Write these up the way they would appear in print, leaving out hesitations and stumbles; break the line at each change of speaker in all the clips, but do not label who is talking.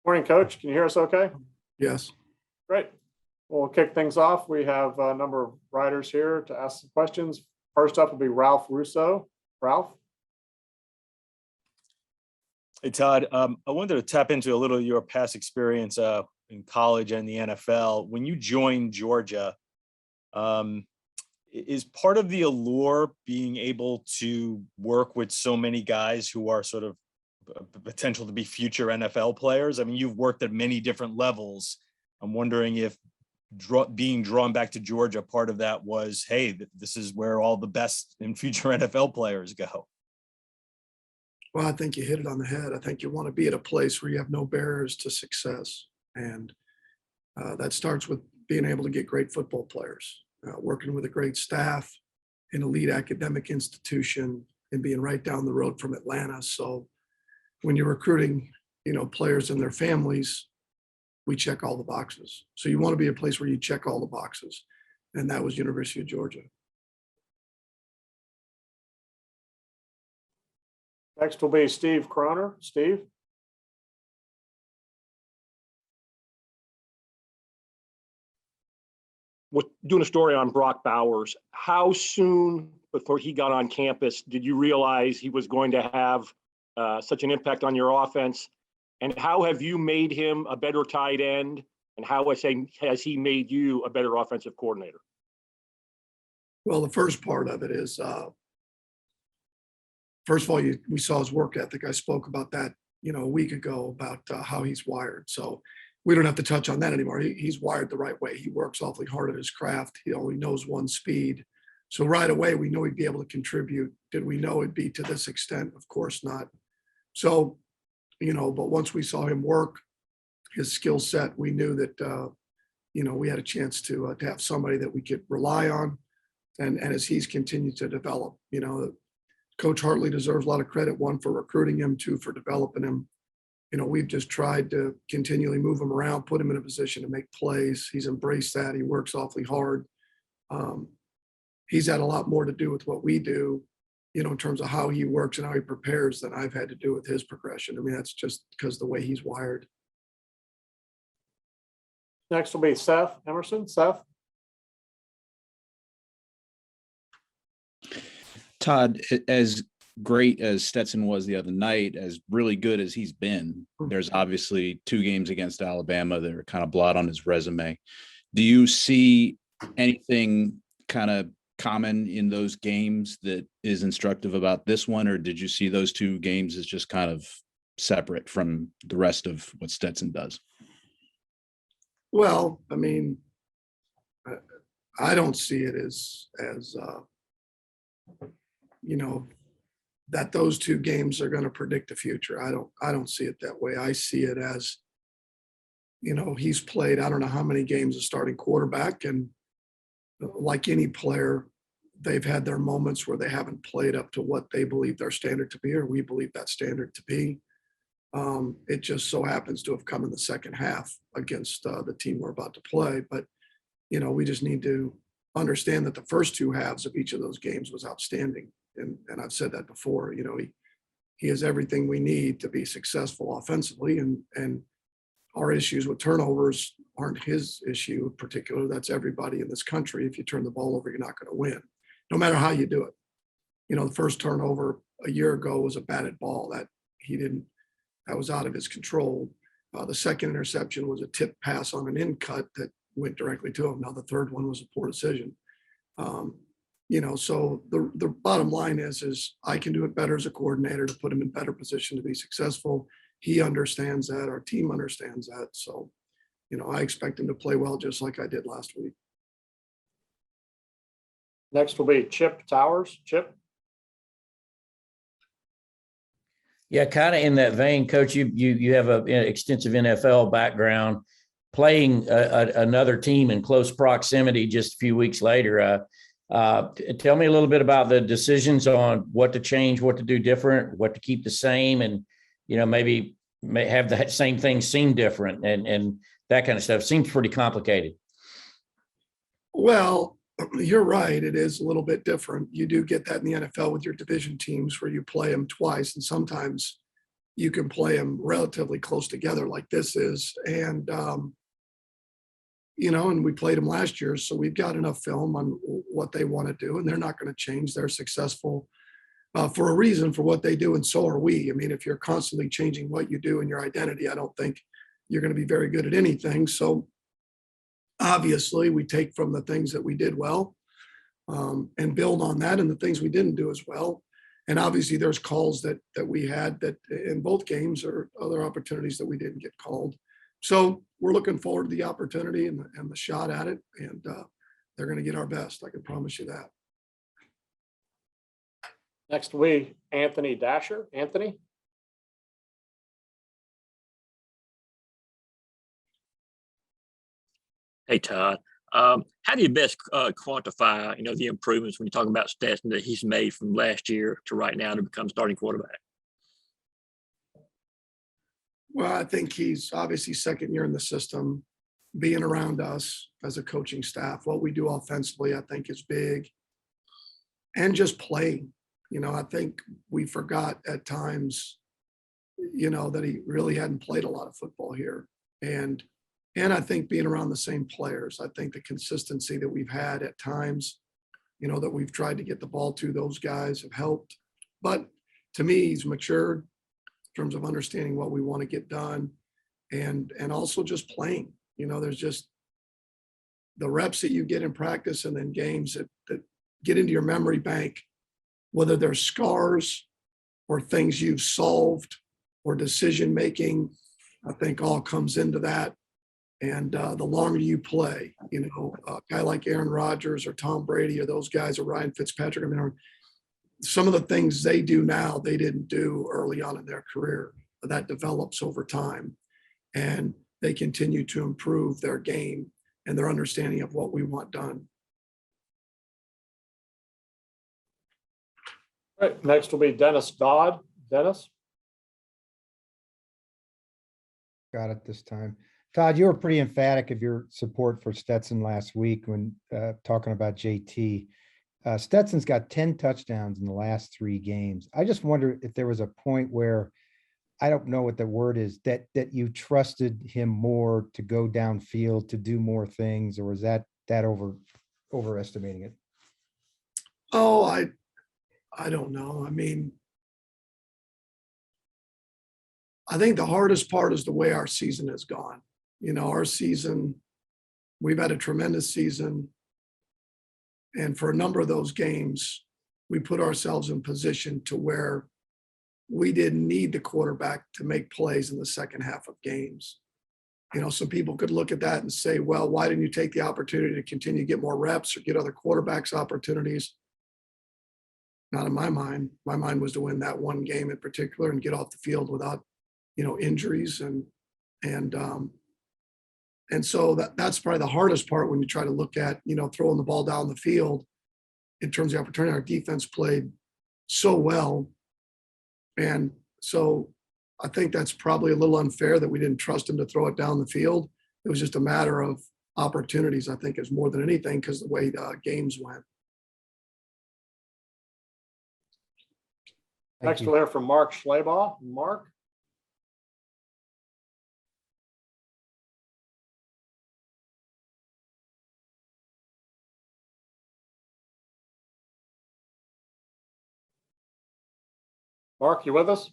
Morning, Coach. Can you hear us okay?
Yes.
Great. We'll kick things off. We have a number of writers here to ask some questions. First up will be Ralph Russo. Ralph?
Hey, Todd. I wanted to tap into a little of your past experience in college and the NFL. When you joined Georgia, is part of the allure being able to work with so many guys who are sort of potential to be future NFL players? I mean, you've worked at many different levels. I'm wondering if being drawn back to Georgia, part of that was, hey, this is where all the best and future NFL players go.
Well, I think you hit it on the head. I think you want to be at a place where you have no barriers to success. And that starts with being able to get great football players, working with a great staff, an elite academic institution, and being right down the road from Atlanta. So when you're recruiting, players and their families, we check all the boxes. So you want to be a place where you check all the boxes. And that was University of Georgia.
Next will be Steve Croner. Steve?
Doing a story on Brock Bowers. How soon before he got on campus did you realize he was going to have such an impact on your offense? And how have you made him a better tight end? And how has he made you a better offensive coordinator?
Well, the first part of it is, first of all, we saw his work ethic. I spoke about that, a week ago about how he's wired. So we don't have to touch on that anymore. He's wired the right way. He works awfully hard at his craft. He only knows one speed. So right away, we know he'd be able to contribute. Did we know it'd be to this extent? Of course not. So, but once we saw him work, his skill set, we knew that, we had a chance to have somebody that we could rely on. And as he's continued to develop, Coach Hartley deserves a lot of credit, one, for recruiting him, two, for developing him. We've just tried to continually move him around, put him in a position to make plays. He's embraced that. He works awfully hard. He's had a lot more to do with what we do, in terms of how he works and how he prepares than I've had to do with his progression. I mean, that's just because the way he's wired.
Next will be Seth Emerson. Seth?
Todd, as great as Stetson was the other night, as really good as he's been, there's obviously 2 games against Alabama that are kind of blot on his resume. Do you see anything kind of common in those games that is instructive about this one, or did you see those 2 games as just kind of separate from the rest of what Stetson does?
Well, I mean, I don't see it as that those 2 games are going to predict the future. I don't see it that way. I see it as, he's played, I don't know how many games as starting quarterback, and like any player, they've had their moments where they haven't played up to what they believe their standard to be, or we believe that standard to be. It just so happens to have come in the second half against the team we're about to play. But, we just need to understand that the first 2 halves of each of those games was outstanding. And I've said that before, he has everything we need to be successful offensively. And our issues with turnovers aren't his issue in particular. That's everybody in this country. If you turn the ball over, you're not going to win, no matter how you do it. The first turnover a year ago was a batted ball that was out of his control. The second interception was a tip pass on an in cut that went directly to him. Now the third one was a poor decision. So the bottom line is I can do it better as a coordinator to put him in better position to be successful. He understands that. Our team understands that. So, I expect him to play well, just like I did last week.
Next will be Chip Towers. Chip?
Yeah, kind of in that vein, Coach, you have an extensive NFL background, playing another team in close proximity just a few weeks later. Tell me a little bit about the decisions on what to change, what to do different, what to keep the same, and maybe have the same things seem different and that kind of stuff. Seems pretty complicated.
Well, you're right. It is a little bit different. You do get that in the NFL with your division teams where you play them twice, and sometimes you can play them relatively close together like this is. And, and we played them last year. So we've got enough film on what they want to do, and they're not going to change. They're successful for a reason for what they do. And so are we. I mean, if you're constantly changing what you do and your identity, I don't think you're going to be very good at anything. So obviously we take from the things that we did well and build on that, and the things we didn't do as well. And obviously there's calls that we had that in both games, or other opportunities that we didn't get called. So we're looking forward to the opportunity and the shot at it. And they're going to get our best. I can promise you that.
Next we Anthony Dasher. Anthony.
Hey, Todd. How do you best quantify, the improvements when you talk about Stetson that he's made from last year to right now to become starting quarterback?
Well, I think he's obviously second year in the system, being around us as a coaching staff. What we do offensively, I think, is big. And just playing. I think we forgot at times, that he really hadn't played a lot of football here. And I think being around the same players, I think the consistency that we've had at times, that we've tried to get the ball to those guys have helped. But to me, he's matured in terms of understanding what we want to get done, and also just playing. There's just the reps that you get in practice and then games that get into your memory bank, whether they're scars or things you've solved or decision making, I think all comes into that. And the longer you play, a guy like Aaron Rodgers or Tom Brady or those guys, or Ryan Fitzpatrick, I mean, some of the things they do now, they didn't do early on in their career. That develops over time, and they continue to improve their game and their understanding of what we want done.
All right, next will be Dennis Dodd. Dennis.
Got it this time. Todd, you were pretty emphatic of your support for Stetson last week when talking about JT. Stetson's got 10 touchdowns in the last 3 games. I just wonder if there was a point where, I don't know what the word is, that you trusted him more to go downfield, to do more things, or was that overestimating it?
Oh, I don't know. I mean, I think the hardest part is the way our season has gone. Our season, we've had a tremendous season. And for a number of those games, we put ourselves in position to where we didn't need the quarterback to make plays in the second half of games. Some people could look at that and say, well, why didn't you take the opportunity to continue to get more reps or get other quarterbacks opportunities? Not in my mind. My mind was to win that one game in particular and get off the field without, injuries. And so that's probably the hardest part when you try to look at, throwing the ball down the field in terms of the opportunity. Our defense played so well. And so I think that's probably a little unfair that we didn't trust him to throw it down the field. It was just a matter of opportunities, I think, is more than anything, because the way the games went.
Next we'll hear from Mark Schleybaugh. Mark. Mark, you with us?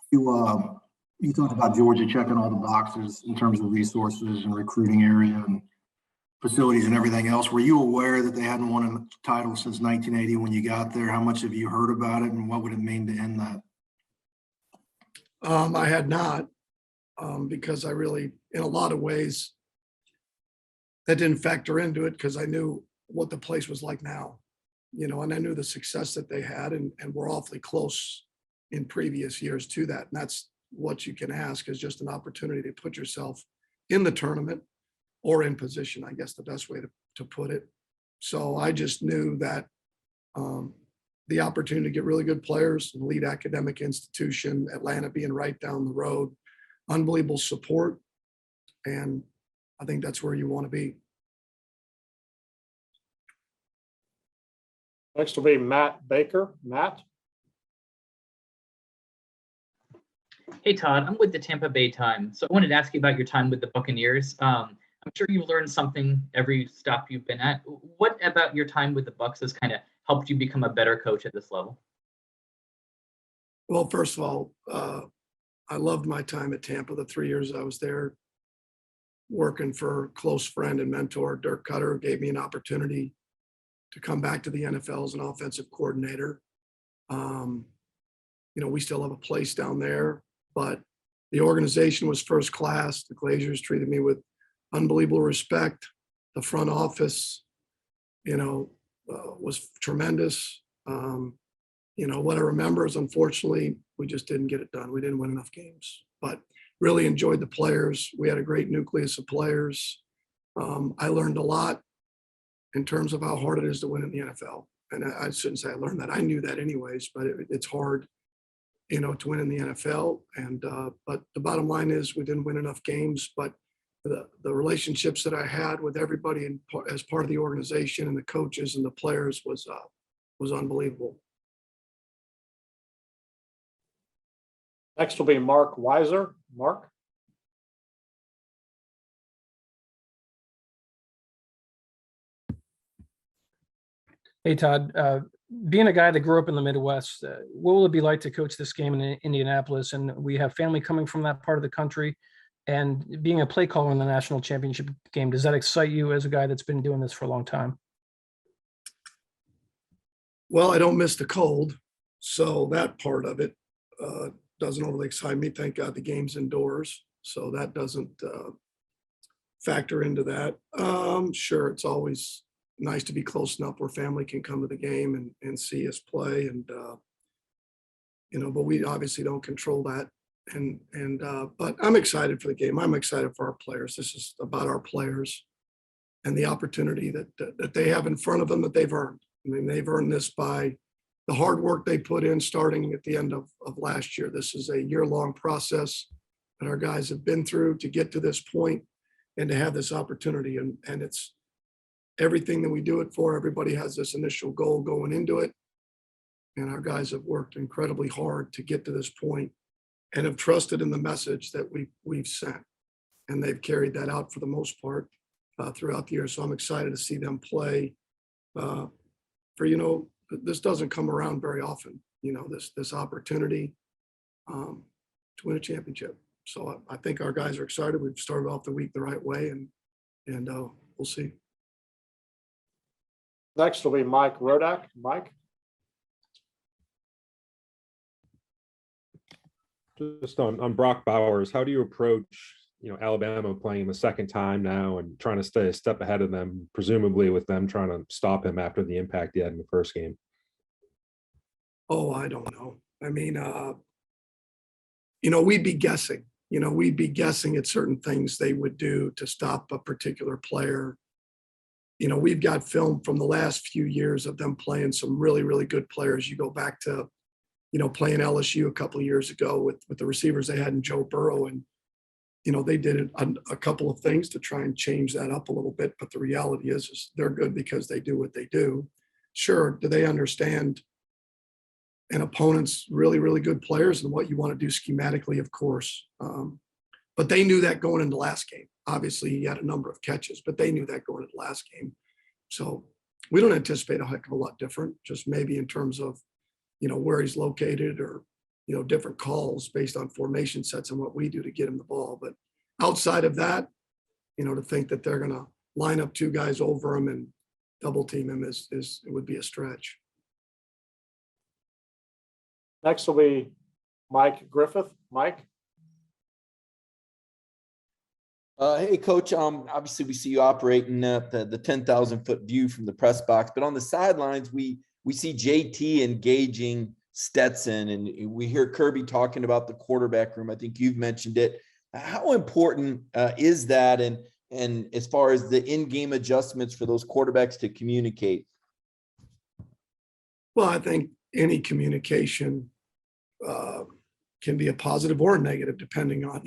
You talked about Georgia checking all the boxes in terms of resources and recruiting area and facilities and everything else. Were you aware that they hadn't won a title since 1980 when you got there? How much have you heard about it, and what would it mean to end that?
I had not, because I really, in a lot of ways, that didn't factor into it, because I knew what the place was like now, and I knew the success that they had, and we're awfully close in previous years to that. And that's what you can ask, is just an opportunity to put yourself in the tournament or in position, I guess the best way to put it. So I just knew that the opportunity to get really good players, an elite academic institution, Atlanta being right down the road, unbelievable support. And I think that's where you want to be.
Next will be Matt Baker. Matt.
Hey, Todd, I'm with the Tampa Bay Times. So I wanted to ask you about your time with the Buccaneers. I'm sure you've learned something every stop you've been at. What about your time with the Bucs has kind of helped you become a better coach at this level?
Well, first of all, I loved my time at Tampa, the 3 years I was there, working for a close friend and mentor, Dirk Cutter, who gave me an opportunity to come back to the NFL as an offensive coordinator. We still have a place down there, but the organization was first class. The Glazers treated me with unbelievable respect. The front office, was tremendous. What I remember is, unfortunately, we just didn't get it done. We didn't win enough games, but really enjoyed the players. We had a great nucleus of players. I learned a lot in terms of how hard it is to win in the NFL. And I shouldn't say I learned that. I knew that anyways, but it's hard, to win in the NFL. And but the bottom line is we didn't win enough games, but the relationships that I had with everybody as part of the organization and the coaches and the players was unbelievable.
Next will be Mark Weiser. Mark?
Hey, Todd, being a guy that grew up in the Midwest, what will it be like to coach this game in Indianapolis? And we have family coming from that part of the country, and being a play caller in the national championship game, does that excite you as a guy that's been doing this for a long time?
Well, I don't miss the cold, so that part of it doesn't overly excite me. Thank God the game's indoors, so that doesn't factor into that. Sure, it's always nice to be close enough where family can come to the game and see us play, and but we obviously don't control that. But I'm excited for the game. I'm excited for our players. This is about our players and the opportunity that they have in front of them that they've earned. I mean, they've earned this by the hard work they put in starting at the end of last year. This is a year-long process that our guys have been through to get to this point and to have this opportunity. And it's everything that we do it for. Everybody has this initial goal going into it. And our guys have worked incredibly hard to get to this point and have trusted in the message that we've sent. And they've carried that out for the most part throughout the year. So I'm excited to see them play this doesn't come around very often, this opportunity to win a championship. So I think our guys are excited. We've started off the week the right way, and we'll see.
Next will be Mike Rodak. Mike?
Just on Brock Bowers, how do you approach, Alabama playing the second time now and trying to stay a step ahead of them, presumably with them trying to stop him after the impact he had in the first game?
Oh, I don't know. I mean, we'd be guessing. We'd be guessing at certain things they would do to stop a particular player. We've got film from the last few years of them playing some really, really good players. You go back to, playing LSU a couple of years ago with the receivers they had in Joe Burrow, and they did a couple of things to try and change that up a little bit. But the reality is they're good because they do what they do. Sure, do they understand an opponent's really, really good players and what you want to do schematically? Of course. But they knew that going into last game. Obviously, he had a number of catches, but they knew that going into last game. So we don't anticipate a heck of a lot different, just maybe in terms of, where he's located or, different calls based on formation sets and what we do to get him the ball. But outside of that, to think that they're going to line up two guys over him and double team him it would be a stretch.
Next will be Mike Griffith. Mike?
Hey, Coach. Obviously, we see you operating at the 10,000-foot view from the press box, but on the sidelines, we see JT engaging Stetson, and we hear Kirby talking about the quarterback room. I think you've mentioned it. How important is that, and as far as the in-game adjustments for those quarterbacks to communicate?
Well, I think any communication can be a positive or a negative, depending on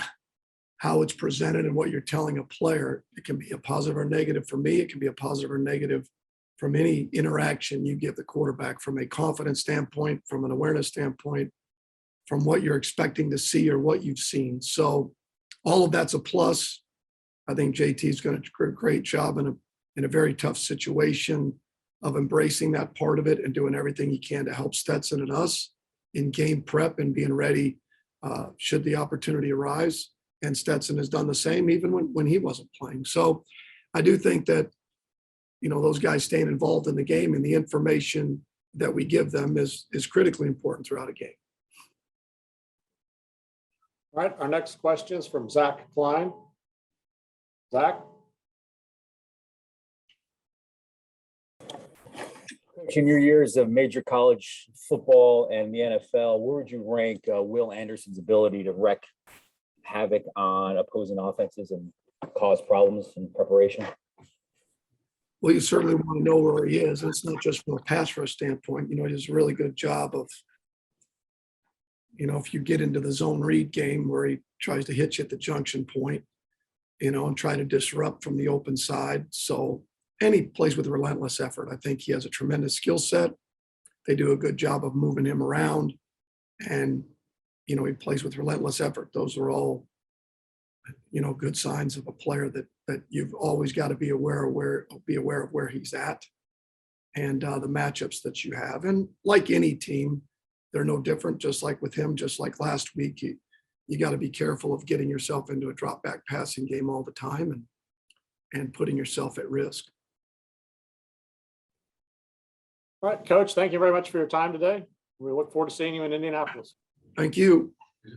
how it's presented and what you're telling a player. It can be a positive or negative for me. It can be a positive or negative from any interaction you give the quarterback, from a confidence standpoint, from an awareness standpoint, from what you're expecting to see or what you've seen. So all of that's a plus. I think JT is going to do a great job in a very tough situation of embracing that part of it and doing everything he can to help Stetson and us in game prep and being ready should the opportunity arise. And Stetson has done the same even when he wasn't playing. So I do think that, those guys staying involved in the game and the information that we give them is critically important throughout a game.
All right, our next question is from Zach Klein. Zach?
In your years of major college football and the NFL, where would you rank Will Anderson's ability to wreak havoc on opposing offenses and cause problems in preparation?
Well, you certainly want to know where he is. And it's not just from a pass rush standpoint. He does a really good job of, if you get into the zone read game where he tries to hit you at the junction point, and try to disrupt from the open side. So, and he plays with relentless effort. I think he has a tremendous skill set. They do a good job of moving him around, and, he plays with relentless effort. Those are all, good signs of a player that you've always got to be aware of where he's at and the matchups that you have. And like any team, they're no different, just like with him, just like last week, you got to be careful of getting yourself into a drop back passing game all the time and putting yourself at risk.
All right, Coach, thank you very much for your time today. We look forward to seeing you in Indianapolis.
Thank you.